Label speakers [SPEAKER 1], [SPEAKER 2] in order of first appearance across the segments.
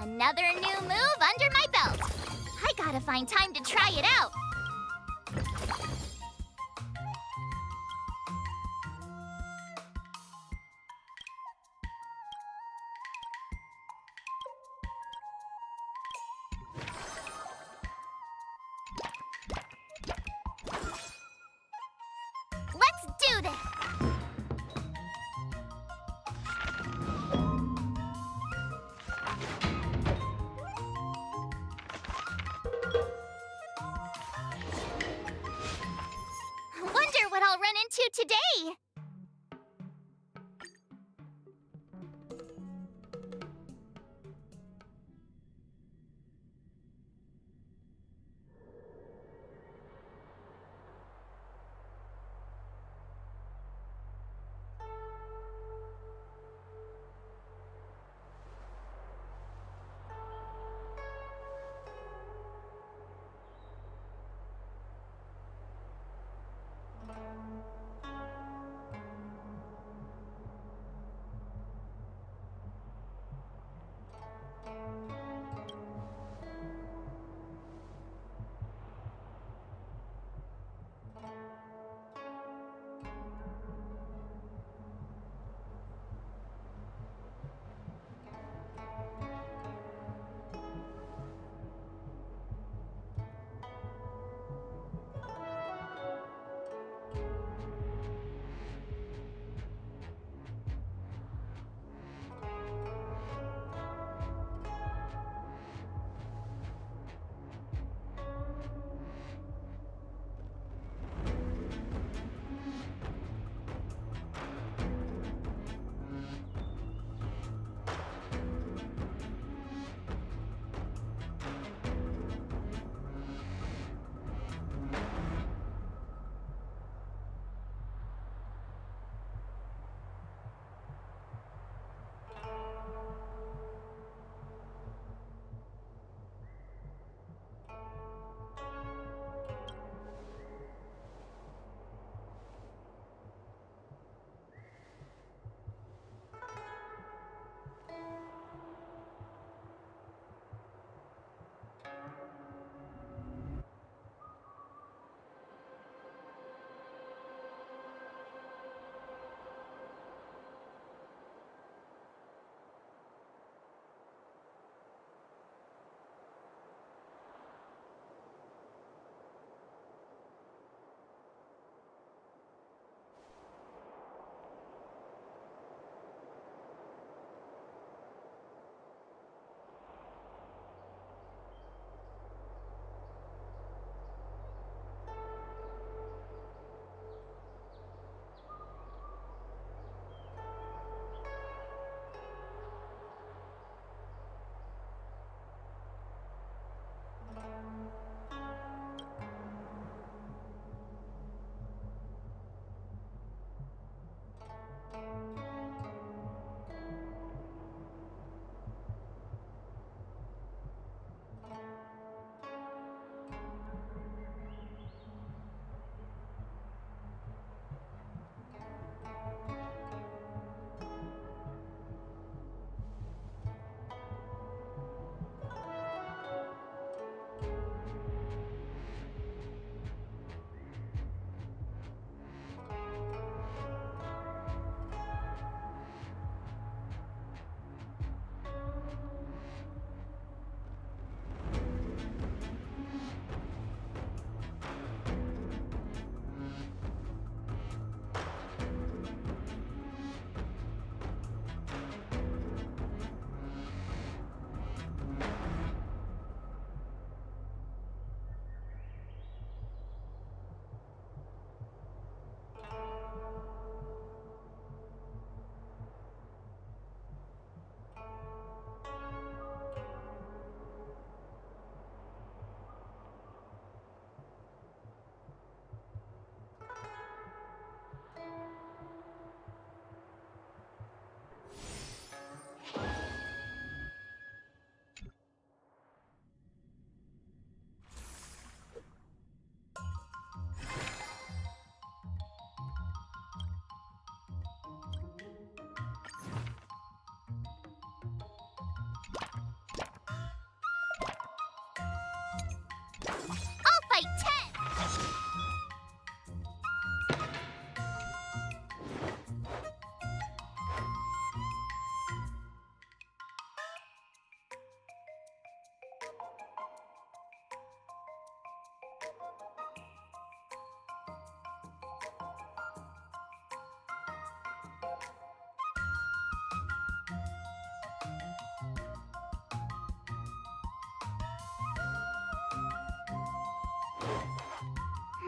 [SPEAKER 1] Another new move under my belt. I gotta find time to try it out. Let's do this! Wonder what I'll run into today!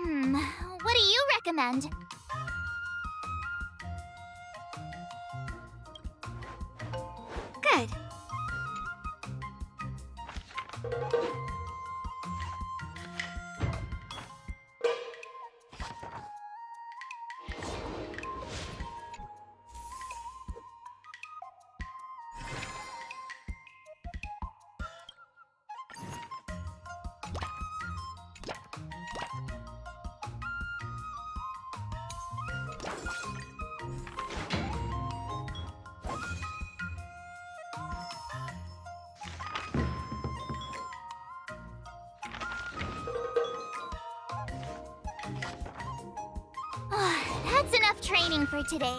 [SPEAKER 1] What do you recommend?
[SPEAKER 2] Good.
[SPEAKER 1] That's enough training for today.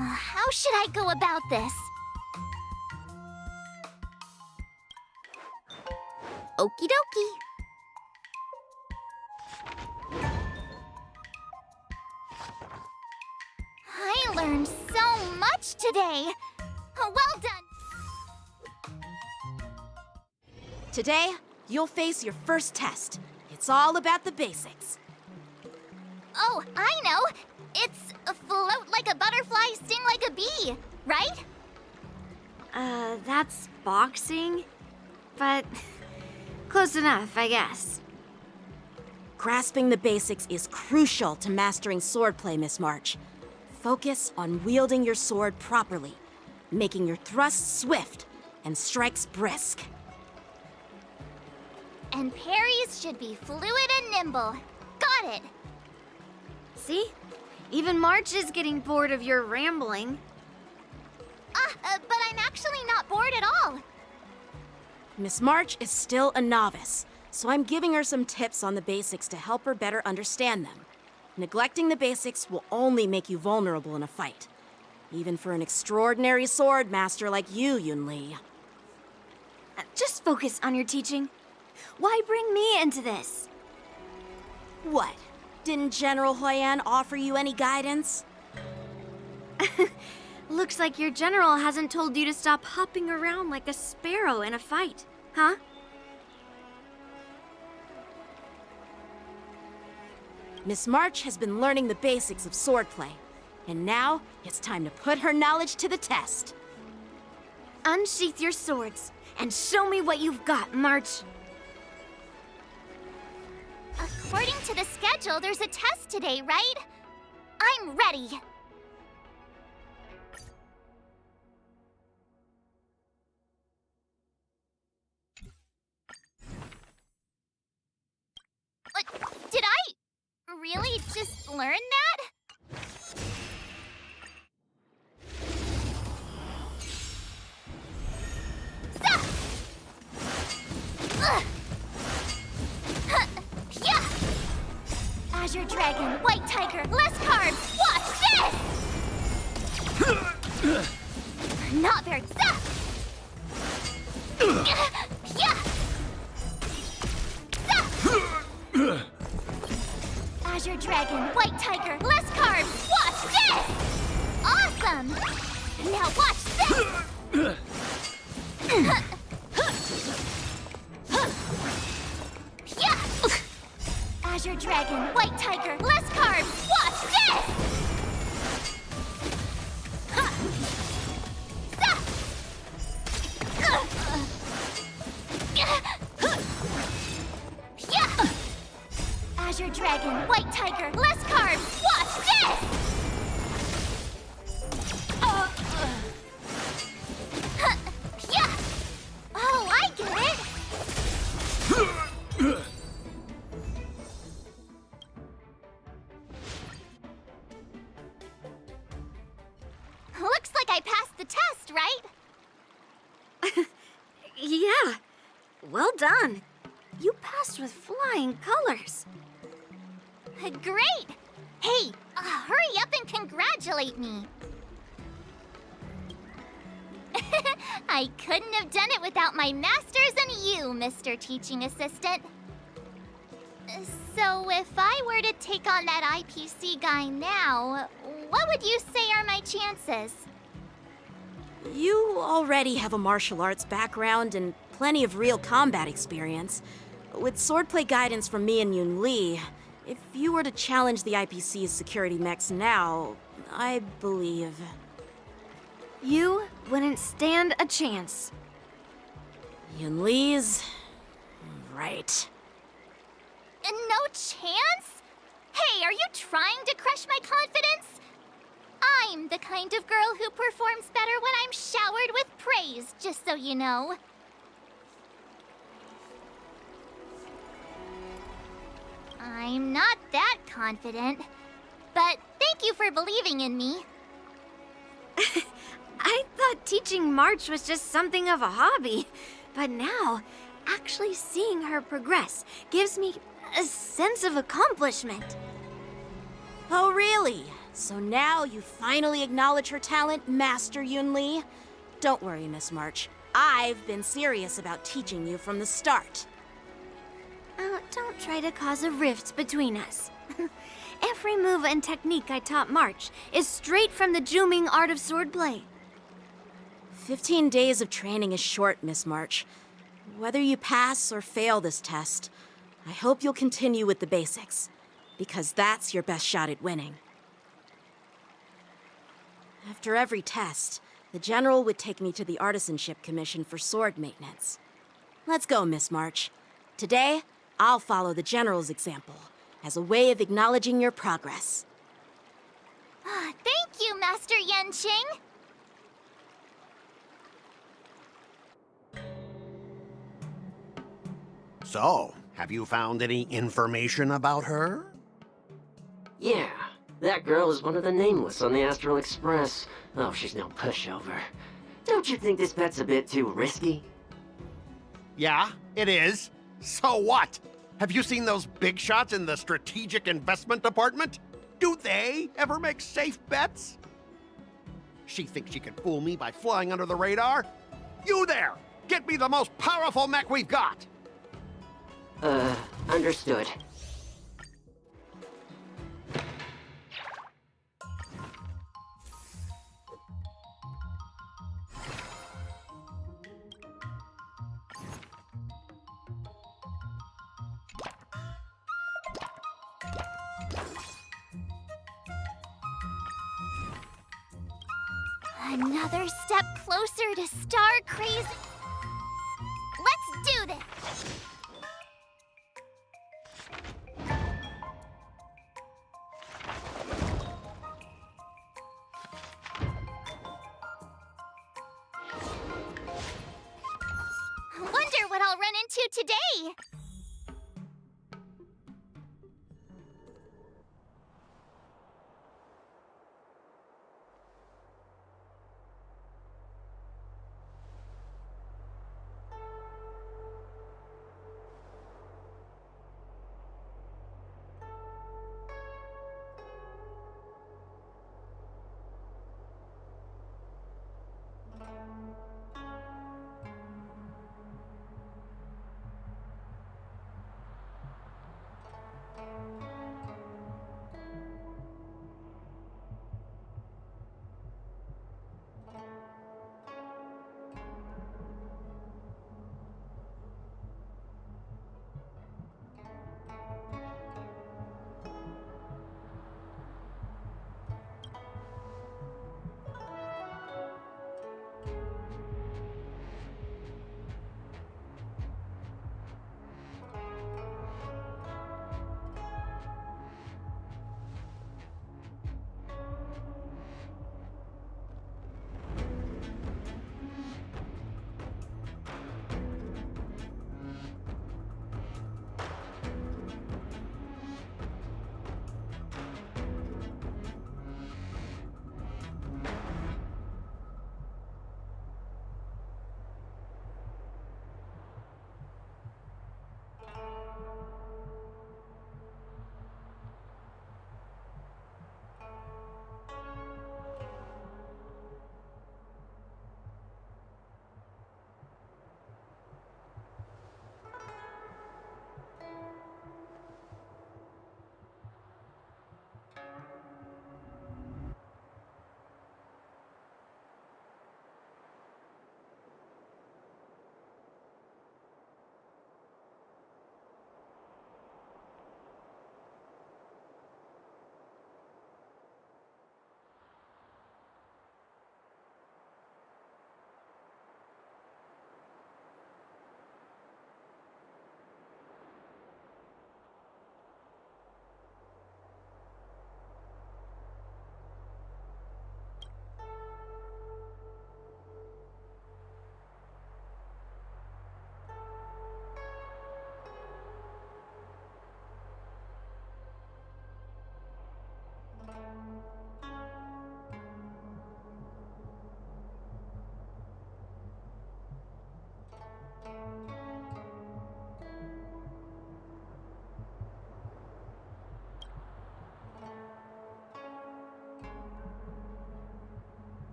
[SPEAKER 1] How should I go about this? Okie dokie. I learned so much today. Well done.
[SPEAKER 2] Today, you'll face your first test. It's all about the basics.
[SPEAKER 1] Oh, I know. It's float like a butterfly, sting like a bee, right?
[SPEAKER 3] That's boxing? But close enough, I guess.
[SPEAKER 2] Grasping the basics is crucial to mastering swordplay, Miss March. Focus on wielding your sword properly, making your thrusts swift and strikes brisk.
[SPEAKER 1] And parries should be fluid and nimble. Got it.
[SPEAKER 3] See? Even March is getting bored of your rambling.
[SPEAKER 1] But I'm actually not bored at all.
[SPEAKER 2] Miss March is still a novice, so I'm giving her some tips on the basics to help her better understand them. Neglecting the basics will only make you vulnerable in a fight. Even for an extraordinary sword master like you, Yunli.
[SPEAKER 3] Just focus on your teaching. Why bring me into this?
[SPEAKER 2] What? Didn't General Huyan offer you any guidance?
[SPEAKER 3] Looks like your general hasn't told you to stop hopping around like a sparrow in a fight, huh?
[SPEAKER 2] Miss March has been learning the basics of swordplay, and now it's time to put her knowledge to the test.
[SPEAKER 3] Unsheath your swords and show me what you've got, March.
[SPEAKER 1] According to the schedule, there's a test today, right? I'm ready. Did I really just learn that? Azure Dragon, White Tiger, less cards! Watch this! Not very... Azure Dragon, White Tiger, less cards! Watch this! Awesome! Now watch this! Azure Dragon, White Tiger, less cards! Watch this! Azure Dragon, White Tiger, less cards! Watch this! Oh, I get it! Looks like I passed the test, right?
[SPEAKER 3] Yeah, well done. You passed with flying colors.
[SPEAKER 1] Great! Hey, hurry up and congratulate me. I couldn't have done it without my masters and you, Mr. Teaching Assistant. So if I were to take on that IPC guy now, what would you say are my chances?
[SPEAKER 2] You already have a martial arts background and plenty of real combat experience. With swordplay guidance from me and Yunli, if you were to challenge the IPC's security mechs now, I believe...
[SPEAKER 3] You wouldn't stand a chance.
[SPEAKER 2] Yunli's... right.
[SPEAKER 1] No chance? Hey, are you trying to crush my confidence? I'm the kind of girl who performs better when I'm showered with praise, just so you know. I'm not that confident, but thank you for believing in me.
[SPEAKER 3] I thought teaching March was just something of a hobby, but now, actually seeing her progress gives me a sense of accomplishment.
[SPEAKER 2] Oh, really? So now you finally acknowledge her talent, Master Yunli? Don't worry, Miss March. I've been serious about teaching you from the start.
[SPEAKER 3] Oh, don't try to cause a rift between us. Every move and technique I taught March is straight from the Juming art of swordplay.
[SPEAKER 2] 15 days of training is short, Miss March. Whether you pass or fail this test, I hope you'll continue with the basics, because that's your best shot at winning. After every test, the General would take me to the Artisanship Commission for sword maintenance. Let's go, Miss March. Today, I'll follow the General's example as a way of acknowledging your progress.
[SPEAKER 1] Thank you, Master Yanqing.
[SPEAKER 4] So, have you found any information about her?
[SPEAKER 5] Yeah, that girl is one of the nameless on the Astral Express. Oh, she's no pushover. Don't you think this bet's a bit too risky?
[SPEAKER 4] Yeah, it is. So what? Have you seen those big shots in the Strategic Investment Department? Do they ever make safe bets? She thinks she can fool me by flying under the radar? You there! Get me the most powerful mech we've got!
[SPEAKER 5] Understood.
[SPEAKER 1] Another step closer to star crazy. Let's do this! Wonder what I'll run into today.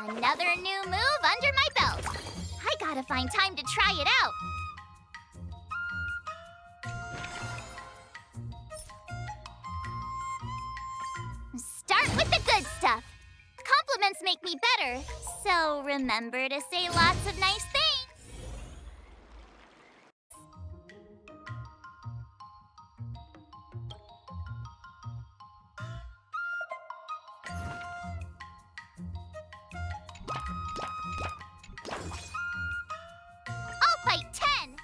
[SPEAKER 1] Another new move under my belt. I gotta find time to try it out. Start with the good stuff. Compliments make me better, so remember to say lots of nice things. I'll fight 10.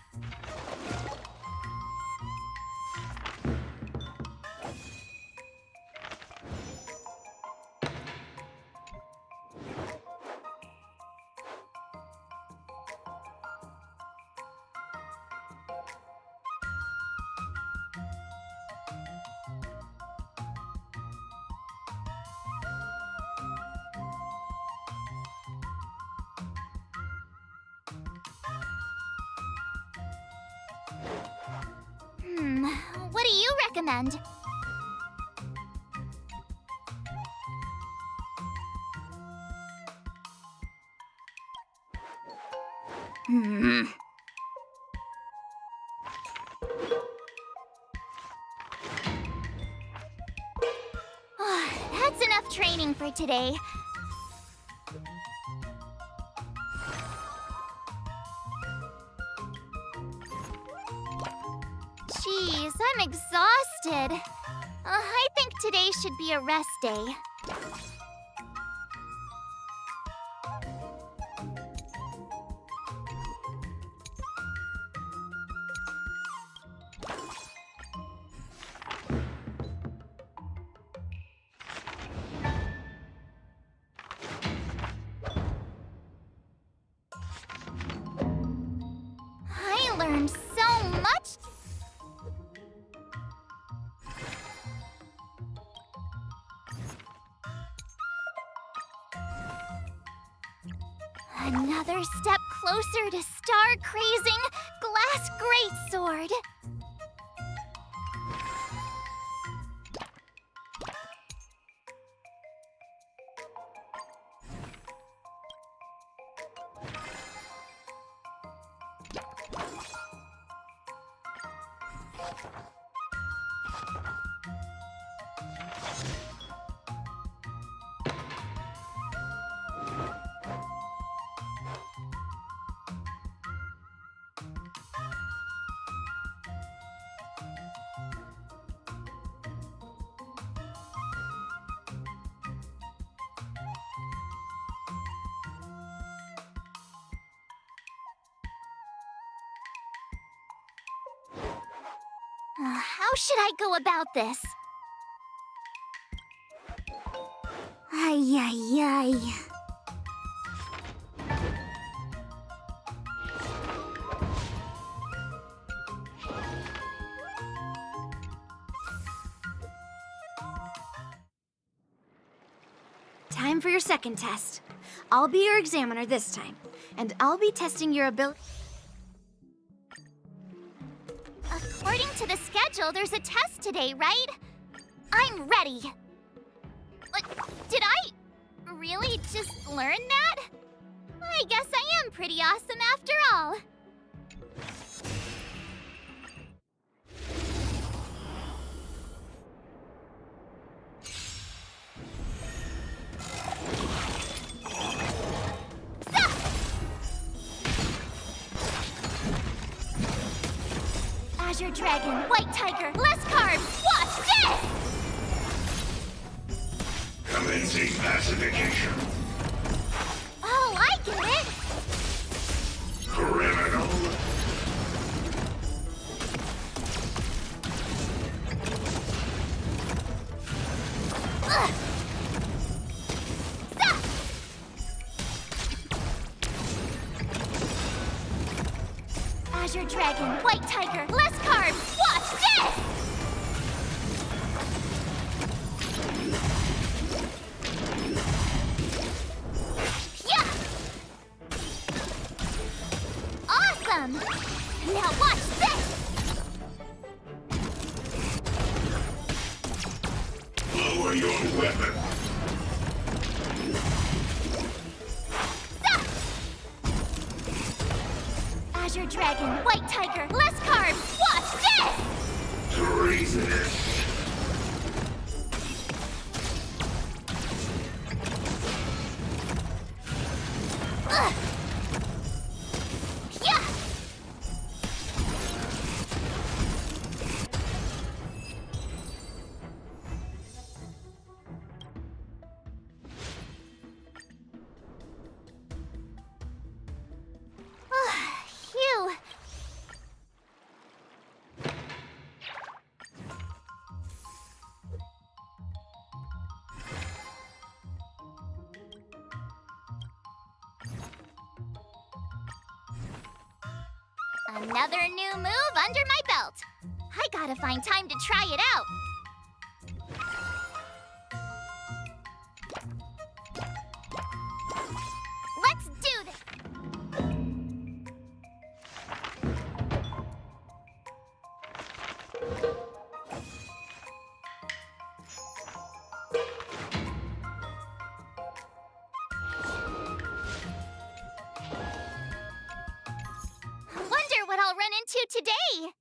[SPEAKER 1] What do you recommend? That's enough training for today. Jeez, I'm exhausted. I think today should be a rest day. I learned so much. Another step closer to star-crazing glass greatsword. How should I go about this? Ay, ay, ay.
[SPEAKER 3] Time for your second test. I'll be your examiner this time, and I'll be testing your ability.
[SPEAKER 1] According to the schedule, there's a test today, right? I'm ready. Did I really just learn that? I guess I am pretty awesome after all. Azure Dragon, White Tiger, less carbs, watch this!
[SPEAKER 6] Commencing pacification.
[SPEAKER 1] Oh, I get it!
[SPEAKER 6] Criminal.
[SPEAKER 1] Ugh. Stop! Azure Dragon, White Tiger, less carbs, watch this! Yeah! Awesome! Now watch this!
[SPEAKER 6] Lower your weapon.
[SPEAKER 1] chicken, white tiger, less carbs. Watch this!
[SPEAKER 6] Treasonous.
[SPEAKER 1] Ugh. Yeah! Phew. Another new move under my belt. I gotta find time to try it out. Let's do this. Wonder what I'll run into today.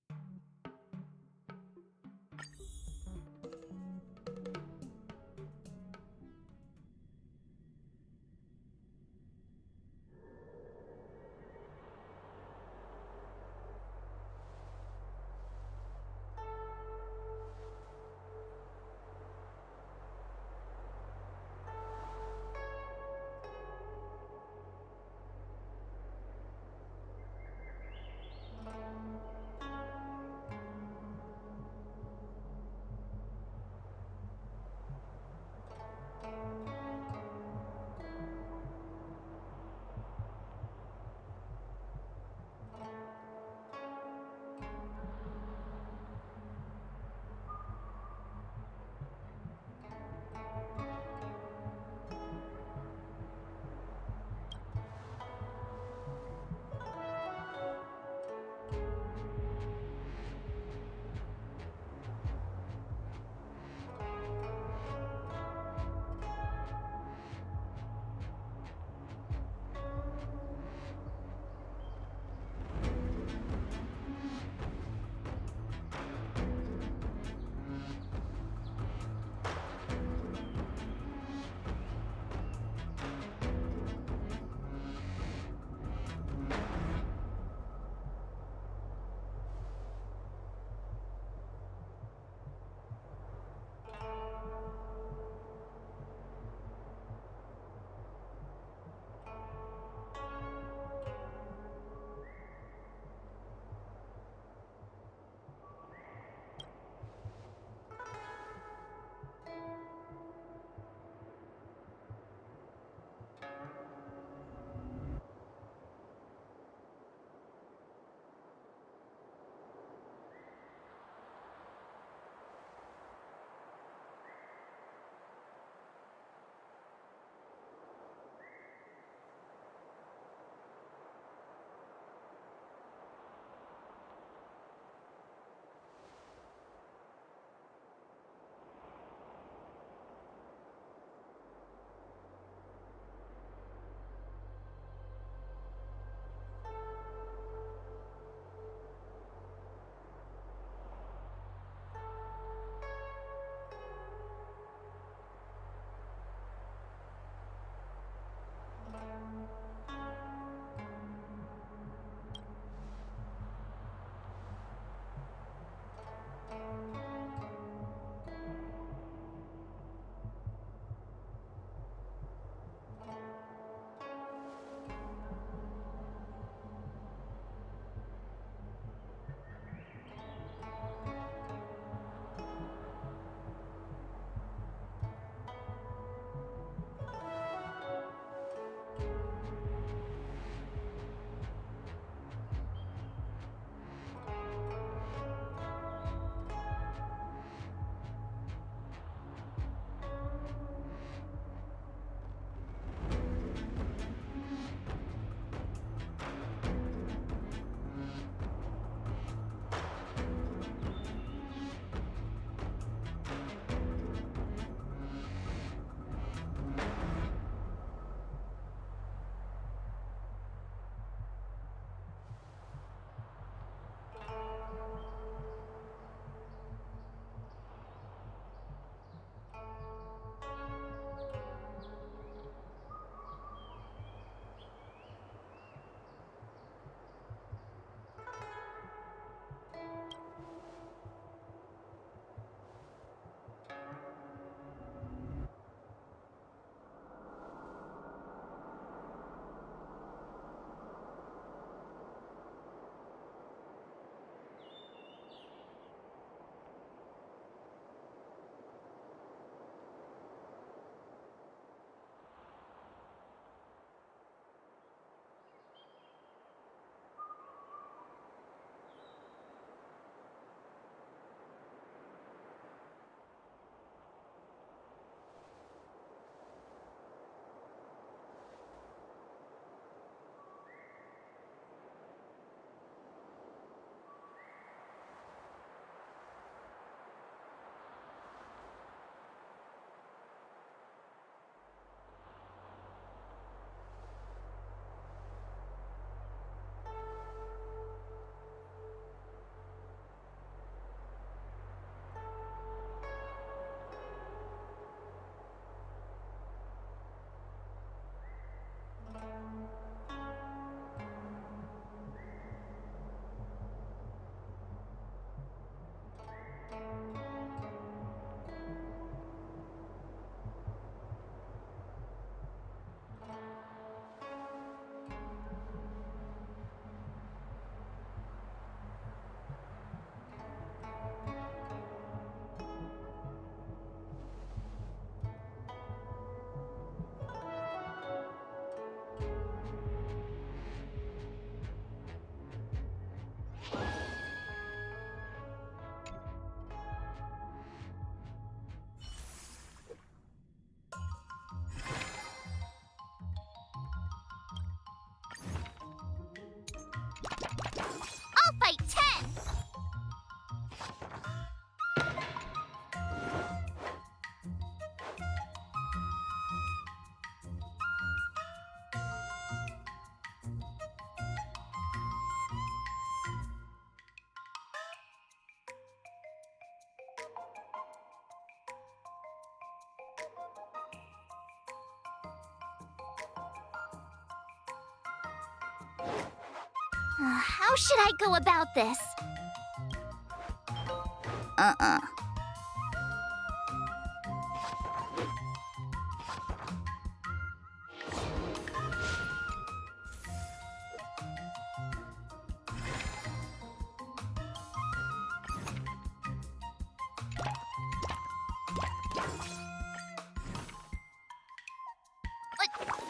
[SPEAKER 1] How should I go about this?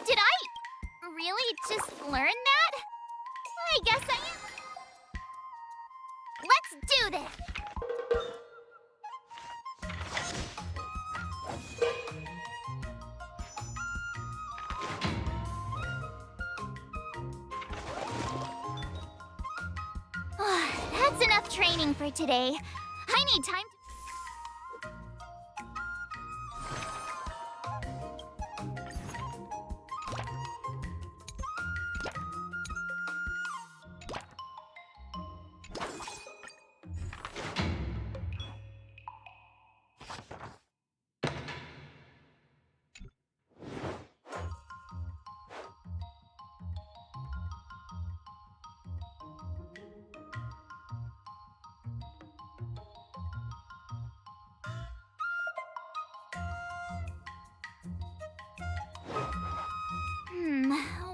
[SPEAKER 1] Did I really just learn that? I guess I am. Let's do this! That's enough training for today. I need time to...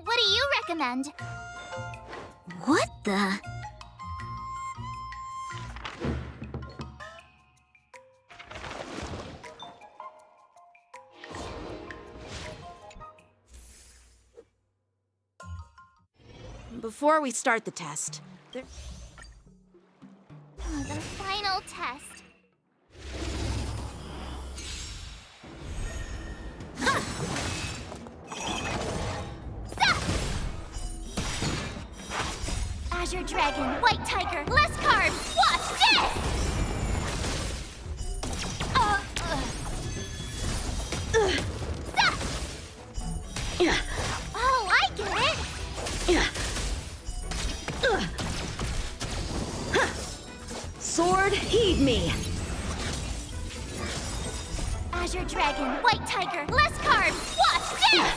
[SPEAKER 1] What do you recommend?
[SPEAKER 3] What the?
[SPEAKER 2] Before we start the test,
[SPEAKER 1] The final test. Azure Dragon, White Tiger, less carbs. Watch this! Oh, I get it!
[SPEAKER 2] sword, heed me.
[SPEAKER 1] Azure Dragon, White Tiger, less carbs. Watch this!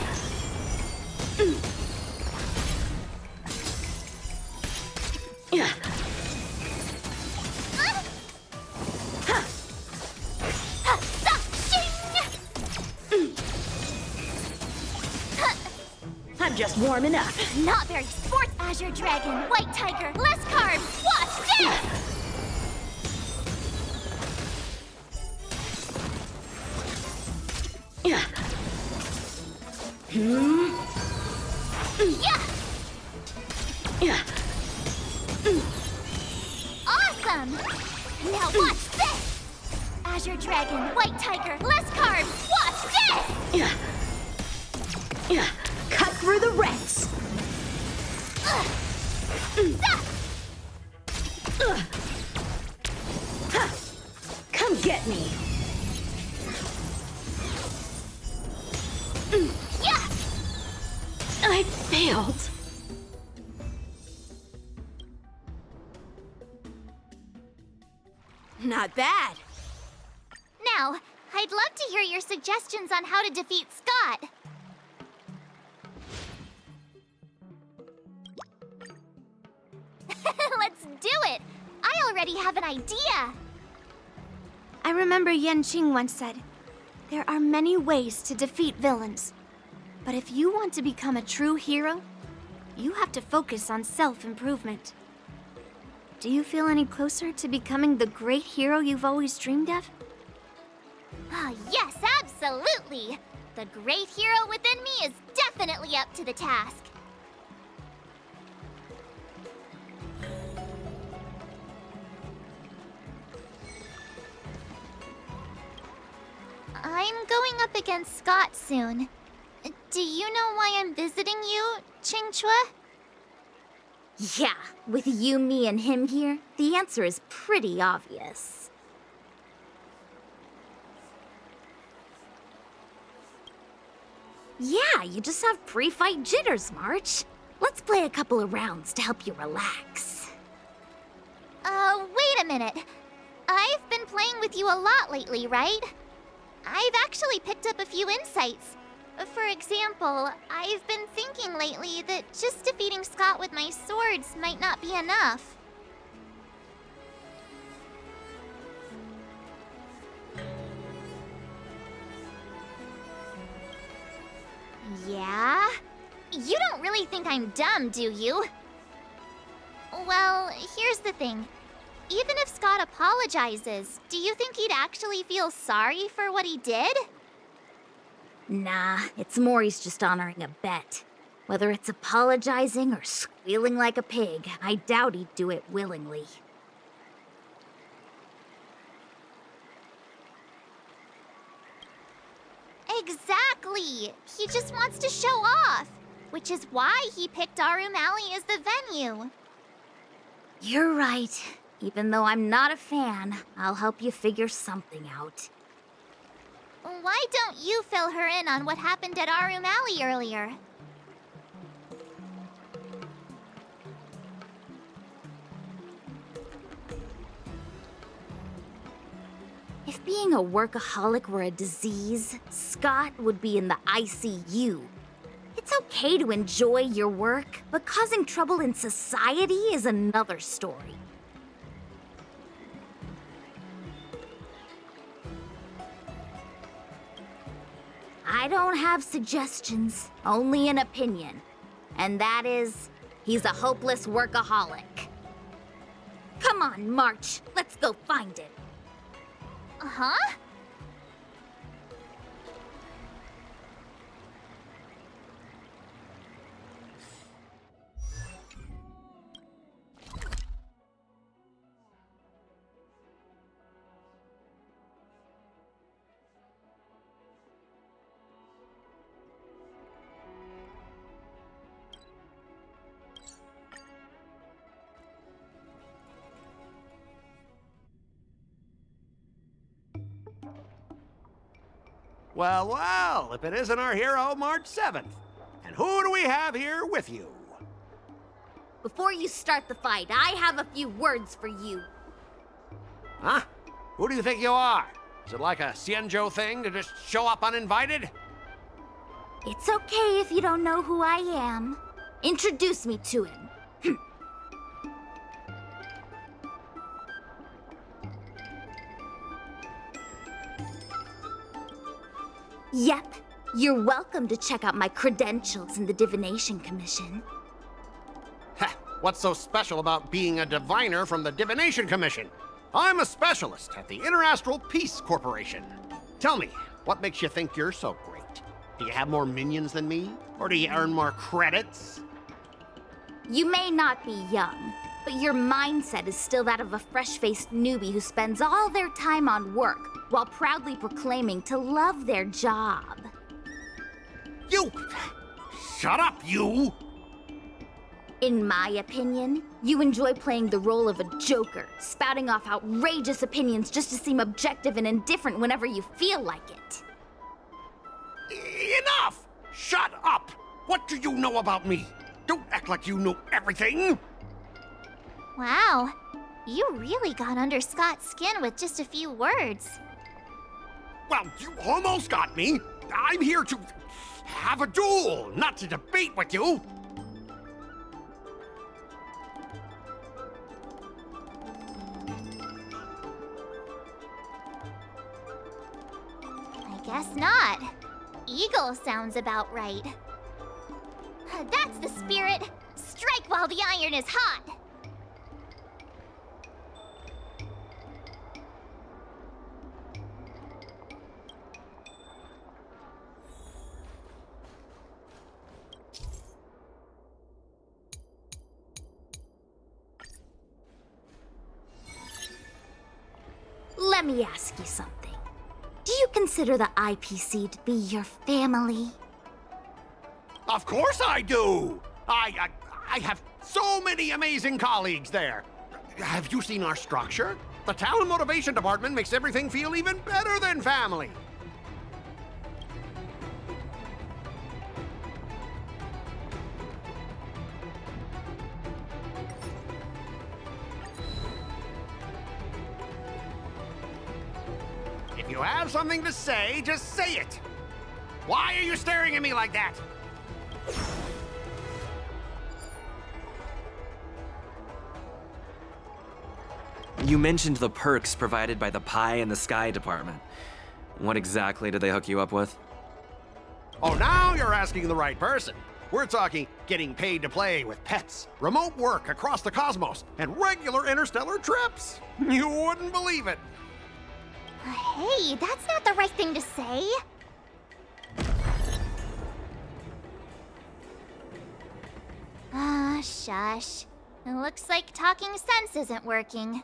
[SPEAKER 2] I'm just warming up.
[SPEAKER 1] Not very sports. Azure Dragon, White Tiger, less carbs. Watch this! Awesome! Now watch this! Azure Dragon, White Tiger, less carbs. Watch this!
[SPEAKER 2] Cut through the rents. Come get me. I failed. Not bad.
[SPEAKER 1] Now, I'd love to hear your suggestions on how to defeat Scott. Let's do it! I already have an idea!
[SPEAKER 3] I remember Яньцina once said, there are many ways to defeat villains. But if you want to become a true hero, you have to focus on self-improvement. Do you feel any closer to becoming the great hero you've always dreamed of?
[SPEAKER 1] Ah, yes, absolutely! The great hero within me is definitely up to the task. I'm going up against Scott soon. Do you know why I'm visiting you, Chingchua?
[SPEAKER 7] Yeah, with you, me, and him here, the answer is pretty obvious. Yeah, you just have pre-fight jitters, March. Let's play a couple of rounds to help you relax.
[SPEAKER 1] Wait a minute. I've been playing with you a lot lately, right? I've actually picked up a few insights. For example, I've been thinking lately that just defeating Scott with my swords might not be enough. Yeah? You don't really think I'm dumb, do you? Well, here's the thing. Even if Scott apologizes, do you think he'd actually feel sorry for what he did?
[SPEAKER 7] Nah, it's more he's just honoring a bet. Whether it's apologizing or squealing like a pig, I doubt he'd do it willingly.
[SPEAKER 1] Exactly! He just wants to show off, which is why he picked Arum Alley as the venue.
[SPEAKER 7] You're right. Even though I'm not a fan, I'll help you figure something out.
[SPEAKER 1] Why don't you fill her in on what happened at Arum Alley earlier?
[SPEAKER 7] If being a workaholic were a disease, Scott would be in the ICU. It's okay to enjoy your work, but causing trouble in society is another story. I don't have suggestions, only an opinion. And that is, he's a hopeless workaholic. Come on, March, let's go find it.
[SPEAKER 1] Huh?
[SPEAKER 4] Well, well, if it isn't our hero, March 7th. And who do we have here with you?
[SPEAKER 7] Before you start the fight, I have a few words for you.
[SPEAKER 4] Huh? Who do you think you are? Is it like a Xianzhou thing to just show up uninvited?
[SPEAKER 7] It's okay if you don't know who I am. Introduce me to him. Yep, you're welcome to check out my credentials in the Divination Commission.
[SPEAKER 4] Heh, what's so special about being a diviner from the Divination Commission? I'm a specialist at the Interastral Peace Corporation. Tell me, what makes you think you're so great? Do you have more minions than me? Or do you earn more credits?
[SPEAKER 7] You may not be young, but your mindset is still that of a fresh-faced newbie who spends all their time on work while proudly proclaiming to love their job.
[SPEAKER 4] You! Shut up, you!
[SPEAKER 7] In my opinion, you enjoy playing the role of a joker, spouting off outrageous opinions just to seem objective and indifferent whenever you feel like it.
[SPEAKER 4] Enough! Shut up! What do you know about me? Don't act like you know everything!
[SPEAKER 1] Wow, you really got under Scott's skin with just a few words.
[SPEAKER 4] Well, you almost got me. I'm here to have a duel, not to debate with you.
[SPEAKER 1] I guess not. Eagle sounds about right. That's the spirit. Strike while the iron is hot.
[SPEAKER 7] Let me ask you something. Do you consider the IPC to be your family?
[SPEAKER 4] Of course I do. I have so many amazing colleagues there. Have you seen our structure? The talent motivation department makes everything feel even better than family. If you have something to say, just say it. Why are you staring at me like that?
[SPEAKER 8] You mentioned the perks provided by the Pie in the Sky department. What exactly did they hook you up with?
[SPEAKER 4] Oh, now you're asking the right person. We're talking getting paid to play with pets, remote work across the cosmos, and regular interstellar trips. You wouldn't believe it.
[SPEAKER 1] Hey, that's not the right thing to say. Ah, shush. It looks like talking sense isn't working.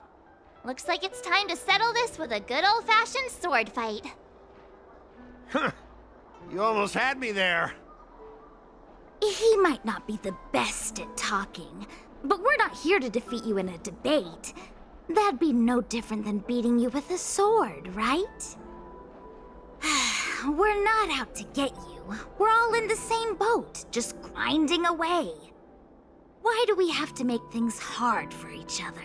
[SPEAKER 1] Looks like it's time to settle this with a good old-fashioned sword fight.
[SPEAKER 4] Huh. You almost had me there.
[SPEAKER 7] He might not be the best at talking, but we're not here to defeat you in a debate. That'd be no different than beating you with a sword, right? We're not out to get you. We're all in the same boat, just grinding away. Why do we have to make things hard for each other?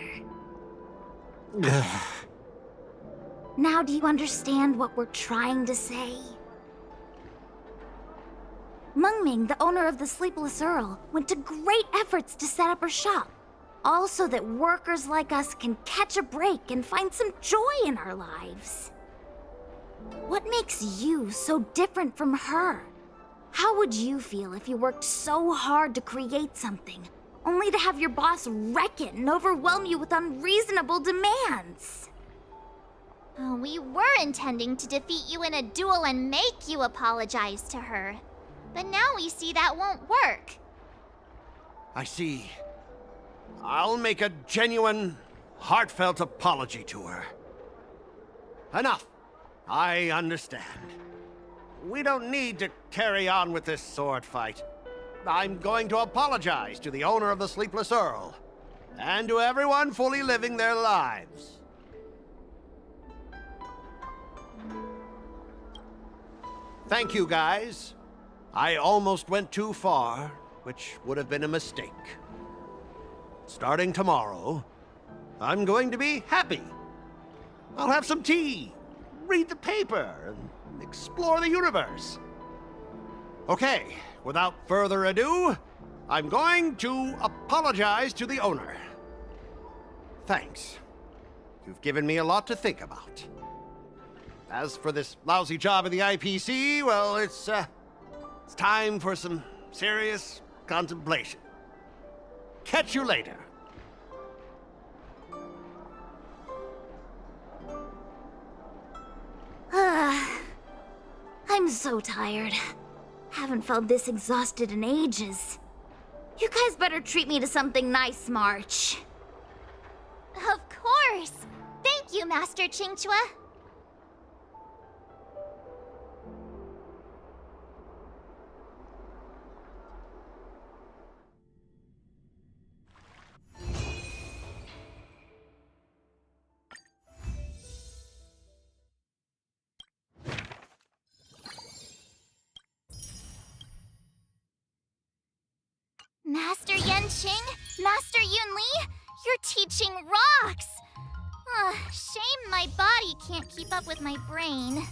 [SPEAKER 7] Now do you understand what we're trying to say? Mengming, the owner of the Sleepless Earl, went to great efforts to set up her shop. All so that workers like us can catch a break and find some joy in our lives. What makes you so different from her? How would you feel if you worked so hard to create something, only to have your boss wreck it and overwhelm you with unreasonable demands?
[SPEAKER 1] Oh, we were intending to defeat you in a duel and make you apologize to her. But now we see that won't work.
[SPEAKER 4] I see. I'll make a genuine, heartfelt apology to her. Enough. I understand. We don't need to carry on with this sword fight. I'm going to apologize to the owner of the Sleepless Earl, and to everyone fully living their lives. Thank you, guys. I almost went too far, which would have been a mistake. Starting tomorrow, I'm going to be happy. I'll have some tea, read the paper, and explore the universe. Okay, without further ado, I'm going to apologize to the owner. Thanks. You've given me a lot to think about. As for this lousy job at the IPC, well, it's time for some serious contemplation. Catch you later.
[SPEAKER 7] I'm so tired. Haven't felt this exhausted in ages. You guys better treat me to something nice, March.
[SPEAKER 1] Of course! Thank you, Master Qingchua. Master Yanqing, Master Yunli, your teaching rocks! Shame my body can't keep up with my brain.